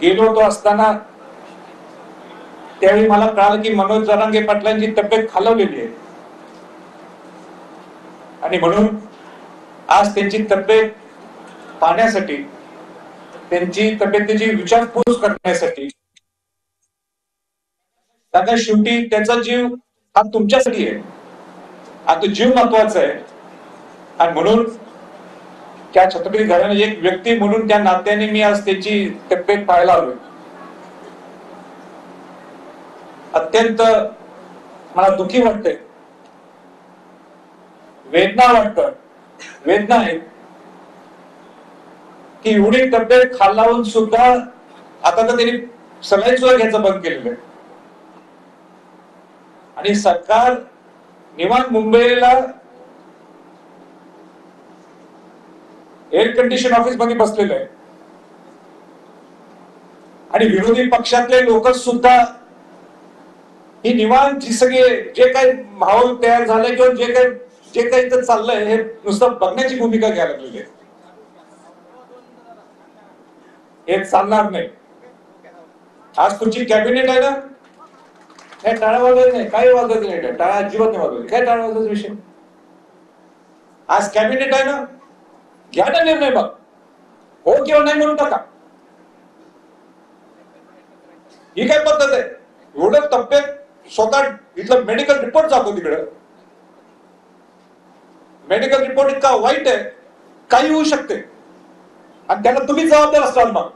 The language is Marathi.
गेलो होतो असताना त्यावेळी मला कळालं की मनोज जरांगे पाटलांची तब्येत खालवलेली आहे आणि म्हणून आज त्यांची तब्येत पाहण्यासाठी, त्यांची तब्येतीची विचारपूस करण्यासाठी, आता शेवटी त्याचा जीव हा तुमच्यासाठी आहे, आता जीव महत्वाचा आहे आणि म्हणून त्या छत्रपती घराणे एक व्यक्ती म्हणून त्या नात्याने मी आज त्याची तब्येत पाहायला आलोय. अत्यंत मला दुःखी वाटतंय, वेदना आहे की एवढी तब्येत खालावून सुद्धा आता तर त्यांनी सलाईन सुद्धा घ्यायचं बंद केलेलं आहे आणि सरकार निवांत मुंबईला एअर कंडिशन ऑफिस मध्ये बसलेलं आहे आणि विरोधी पक्षातले लोक सुद्धा ही निवांत जी सगळे जे काही माहोल तयार झालाय किंवा जे काही इथं चाललंय हे नुसतं बघण्याची भूमिका घ्यायला लागलेली आहे. हे चालणार नाही. आज तुमची कॅबिनेट आहे ना, काय टाळा वाजवायचं नाही, काही वाजवायचं नाही, टाळा अजिबात नाही वाजवायचं. काय टाळा वाजवायचा विषय? आज कॅबिनेट आहे ना, घ्या ना निर्णय, बघ हो किंवा नाही म्हणून टाका. ही काय पद्धत आहे? एवढं तब्येत स्वतः इथलं मेडिकल रिपोर्ट जातो तिकडं, मेडिकल रिपोर्ट इतका वाईट आहे, काही होऊ शकते आणि त्याला तुम्ही जबाबदार असणार. मग